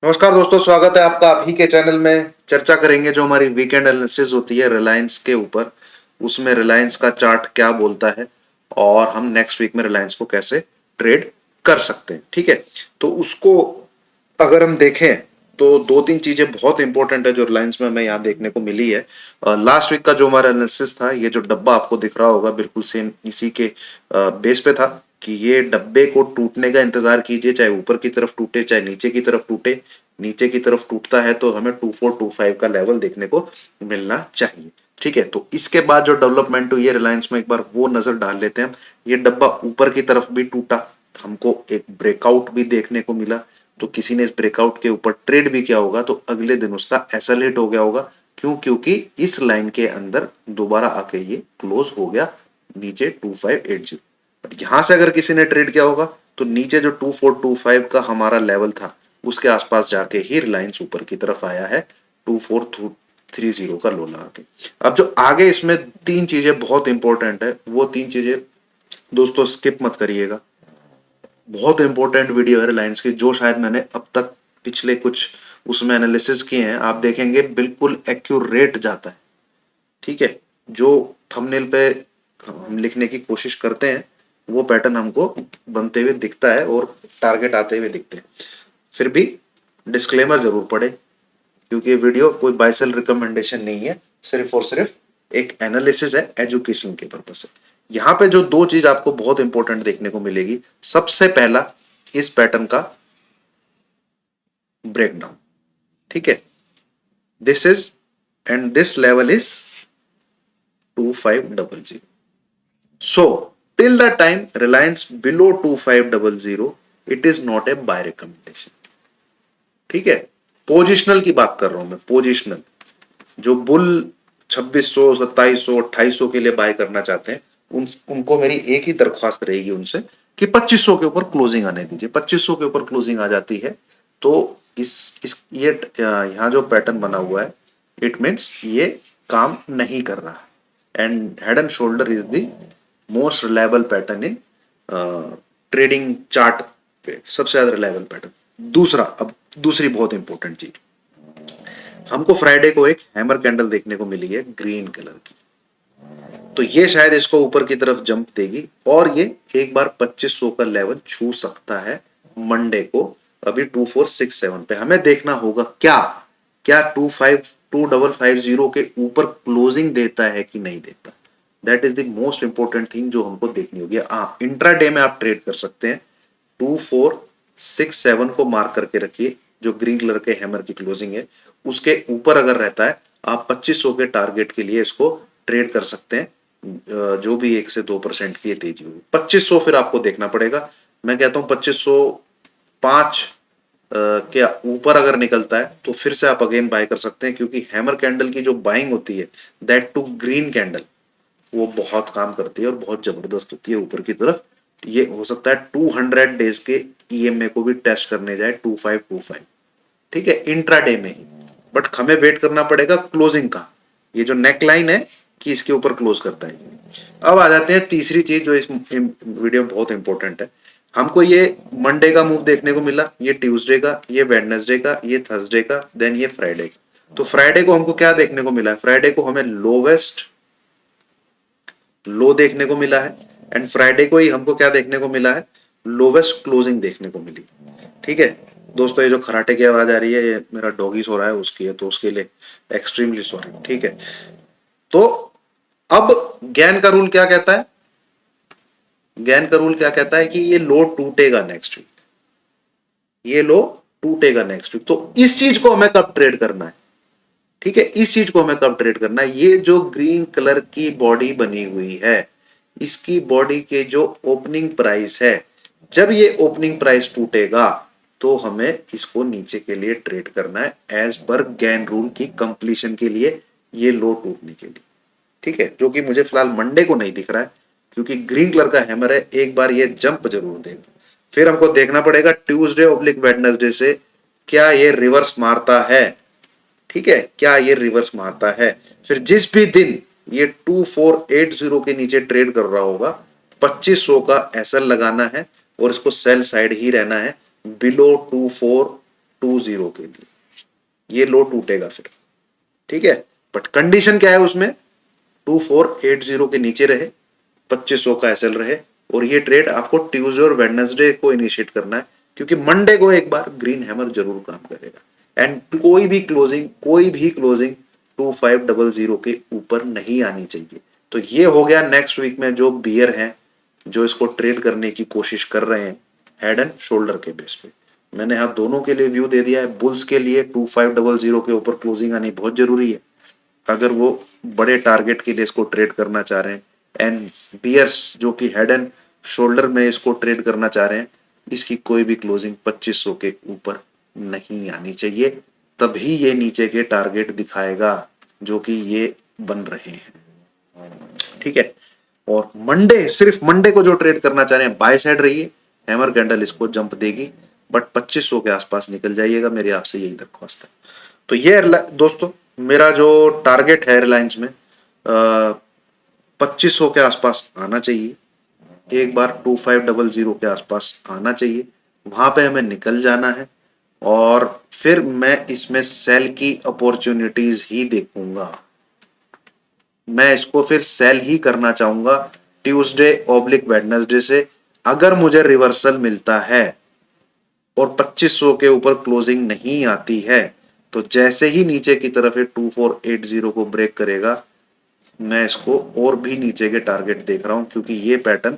नमस्कार दोस्तों, स्वागत है आपका आप ही के चैनल में। चर्चा करेंगे जो हमारी वीकेंड एनालिसिस होती है रिलायंस के ऊपर, उसमें रिलायंस का चार्ट क्या बोलता है और हम नेक्स्ट वीक में रिलायंस को कैसे ट्रेड कर सकते हैं। ठीक है, तो उसको अगर हम देखें तो दो तीन चीजें बहुत इंपॉर्टेंट है जो रिलायंस में हमें यहाँ देखने को मिली है। लास्ट वीक का जो हमारा एनालिसिस था, ये जो डब्बा आपको दिख रहा होगा बिल्कुल सेम इसी के बेस पे था कि ये डब्बे को टूटने का इंतजार कीजिए, चाहे ऊपर की तरफ टूटे चाहे नीचे की तरफ टूटे। नीचे की तरफ टूटता है तो हमें 2425 का लेवल देखने को मिलना चाहिए। ठीक है, तो इसके बाद जो डेवलपमेंट हुई है रिलायंस में, एक बार वो नजर डाल लेते हैं हम। ये डब्बा ऊपर की तरफ भी टूटा, हमको एक ब्रेकआउट भी देखने को मिला, तो किसी ने इस ब्रेकआउट के ऊपर ट्रेड भी किया होगा तो अगले दिन उसका एसएलएट हो गया होगा। क्यों? क्योंकि इस लाइन के अंदर दोबारा आके ये क्लोज हो गया नीचे 2580। बट यहां से अगर किसी ने ट्रेड किया होगा तो नीचे जो 2425 का हमारा लेवल था उसके आसपास जाके ही रिलायंस ऊपर की तरफ आया है 2430 का लो लगा के। अब जो आगे इसमें तीन चीजें बहुत इंपॉर्टेंट है, वो तीन चीजें दोस्तों स्किप मत करिएगा। बहुत इंपॉर्टेंट वीडियो है रिलायंस की, जो शायद मैंने अब तक पिछले कुछ उसमें एनालिसिस किए हैं। आप देखेंगे बिल्कुल एक्यूरेट जाता है। ठीक है, जो थंबनेल पे हम लिखने की कोशिश करते हैं वो पैटर्न हमको बनते हुए दिखता है और टारगेट आते हुए दिखते हैं। फिर भी डिस्क्लेमर जरूर पढ़े, क्योंकि ये वीडियो कोई बाय सेल रिकमेंडेशन नहीं है, सिर्फ और सिर्फ एक एनालिसिस है, एजुकेशन के पर्पज से। यहां पे जो दो चीज आपको बहुत इंपॉर्टेंट देखने को मिलेगी, सबसे पहला इस पैटर्न का ब्रेकडाउन। ठीक है, this is and this level is 2500। So till the time Reliance below 2500 it is not a bye recommendation. ठीक है, पोजिशनल की बात कर रहा हूं मैं, पोजिशनल। जो बुल 2600 2700 2800 के लिए बाय करना चाहते हैं उनको मेरी एक ही दरख्वास्त रहेगी उनसे कि 2500 के ऊपर क्लोजिंग आने दीजिए। 2500 के ऊपर क्लोजिंग आ जाती है तो इस ये यहाँ जो पैटर्न बना हुआ है इट मीन्स ये काम नहीं कर रहा है। And head and shoulder is the most reliable pattern in trading chart पे, सबसे ज्यादा रिलायबल पैटर्न। दूसरा, अब दूसरी बहुत इंपॉर्टेंट चीज, हमको फ्राइडे को एक हैमर कैंडल देखने को मिली है ग्रीन कलर की, तो ये शायद इसको ऊपर की तरफ जंप देगी और ये एक बार 2500 का लेवल छू सकता है मंडे को। अभी 2467 पे हमें देखना होगा क्या क्या 2550 के ऊपर क्लोजिंग देता है कि नहीं देता। That is the most important thing जो हमको देखनी होगी। आप इंट्राडे में आप ट्रेड कर सकते हैं, 2467 को मार्क करके रखिए, जो ग्रीन कलर के हैमर की क्लोजिंग है उसके ऊपर अगर रहता है आप 2500 के टारगेट के लिए इसको ट्रेड कर सकते हैं। जो भी 1 से 2% की तेजी होगी, 2500 फिर आपको देखना पड़ेगा। मैं कहता हूं 2505 के ऊपर अगर निकलता है तो फिर से आप अगेन बाय कर सकते हैं, क्योंकि हैमर कैंडल की जो बाइंग होती है दैट टू ग्रीन कैंडल वो बहुत काम करती है और बहुत जबरदस्त होती है ऊपर की तरफ। ये हो सकता है 200 डेज के ईएमए को भी टेस्ट करने जाए 2525। ठीक है, इंट्राडे में ही, बट हमें वेट करना पड़ेगा क्लोजिंग का। ये जो नेक लाइन है कि इसके ऊपर क्लोज करता है। अब आ जाते हैं तीसरी चीज जो इस वीडियो में बहुत इंपॉर्टेंट है। हमको ये मंडे का मूव देखने को मिला, ये ट्यूसडे का, ये वेडनेसडे का, ये थर्सडे का, देन ये फ्राइडे का। तो फ्राइडे को हमको क्या देखने को मिला है? फ्राइडे को हमें लोवेस्ट लो देखने को मिला है, एंड फ्राइडे को ही हमको क्या देखने को मिला है? लोवेस्ट क्लोजिंग देखने को मिली। ठीक है दोस्तों, ये जो खराटे की आवाज आ रही है ये मेरा डॉगी सो रहा है उसकी है, तो उसके लिए एक्सट्रीमली सॉरी। ठीक है, तो अब गैन का रूल क्या कहता है? गैन का रूल क्या कहता है कि ये लो टूटेगा नेक्स्ट वीक, ये लो टूटेगा नेक्स्ट वीक। तो इस चीज को हमें कब ट्रेड करना है? ठीक है, इस चीज को हमें कब ट्रेड करना है? ये जो ग्रीन कलर की बॉडी बनी हुई है, इसकी बॉडी के जो ओपनिंग प्राइस है, जब ये ओपनिंग प्राइस टूटेगा तो हमें इसको नीचे के लिए ट्रेड करना है एज पर गैन रूल की कंप्लीशन के लिए, ये लो टूटने के लिए। ठीक है, जो कि मुझे फिलहाल मंडे को नहीं दिख रहा है क्योंकि ग्रीन कलर का हैमर है, एक बार ये जंप जरूर देगा। फिर हमको देखना पड़ेगा ट्यूसडे ऑब्लिक वेडनेसडे से क्या ये रिवर्स मारता है। ठीक है, क्या ये रिवर्स मारता है? फिर जिस भी दिन ये 2480 के नीचे ट्रेड कर रहा होगा, 2500 का एसएल लगाना है और इसको सेल साइड ही रहना है, बिलो 2420 के लिए ये लो टूटेगा फिर, ठीक है। बट कंडीशन क्या है उसमें, 2480 के नीचे रहे, 2500 का एसएल रहे, और ये ट्रेड आपको ट्यूसडे और वेडनेसडे को इनिशिएट करना है, क्योंकि मंडे को एक बार ग्रीन हैमर जरूर काम करेगा। एंड कोई भी क्लोजिंग 2500 के ऊपर नहीं आनी चाहिए। तो ये हो गया नेक्स्ट वीक में जो बियर हैं जो इसको ट्रेड करने की कोशिश कर रहे हैं हेड एंड शोल्डर के बेस पे। मैंने यहाँ दोनों के लिए व्यू दे दिया है। बुल्स के लिए 2500 के ऊपर क्लोजिंग आनी बहुत जरूरी है अगर वो बड़े टारगेट के लिए इसको ट्रेड करना चाह रहे हैं। एंड बियर्स जो कि हेड एंड शोल्डर में इसको ट्रेड करना चाह रहे हैं, इसकी कोई भी क्लोजिंग 2500 के ऊपर नहीं आनी चाहिए, तभी ये नीचे के टारगेट दिखाएगा जो कि ये बन रहे हैं, ठीक है। और मंडे, सिर्फ मंडे को जो ट्रेड करना चाह रहे हैं बाय साइड रहिए, हैमर कैंडल इसको जंप देगी, बट 2500 के आसपास निकल जाइएगा, मेरी आपसे यही दरख्वास्त है। तो ये दोस्तों मेरा जो टारगेट है रिलायंस में 2500 के आसपास आना चाहिए, एक बार 2500 के आसपास आना चाहिए, वहां पे हमें निकल जाना है, और फिर मैं इसमें सेल की अपॉर्चुनिटीज ही देखूंगा। मैं इसको फिर सेल ही करना चाहूंगा ट्यूसडे ऑब्लिक वेडनेसडे से। अगर मुझे रिवर्सल मिलता है और 2500 के ऊपर क्लोजिंग नहीं आती है, तो जैसे ही नीचे की तरफ 2480 को ब्रेक करेगा, मैं इसको और भी नीचे के टारगेट देख रहा हूं, क्योंकि ये पैटर्न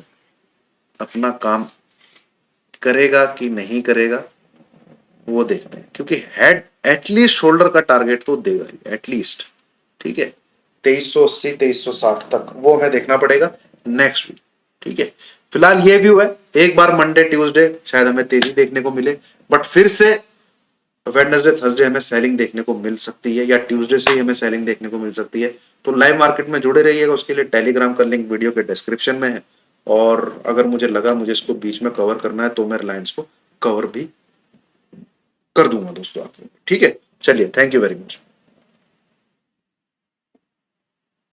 अपना काम करेगा कि नहीं करेगा वो देखते हैं, क्योंकि हेड एटलीस्ट शोल्डर का टारगेट तो देगा ही एटलीस्ट, ठीक है। 2380 2360 तक वो हमें देखना पड़ेगा नेक्स्ट वीक, ठीक है। फिलहाल ये व्यू है, एक बार मंडे ट्यूसडे शायद हमें तेजी देखने को मिले, बट फिर से वेडनेसडे थर्सडे हमें सेलिंग देखने को मिल सकती है, या ट्यूसडे से ही हमें सेलिंग देखने को मिल सकती है। तो लाइव मार्केट में जुड़े रहिएगा, उसके लिए टेलीग्राम का लिंक वीडियो के डिस्क्रिप्शन में है, और अगर मुझे लगा मुझे इसको बीच में कवर करना है तो मैं रिलायंस को कवर भी कर दूंगा दोस्तों आपको, ठीक है। चलिए, थैंक यू वेरी मच।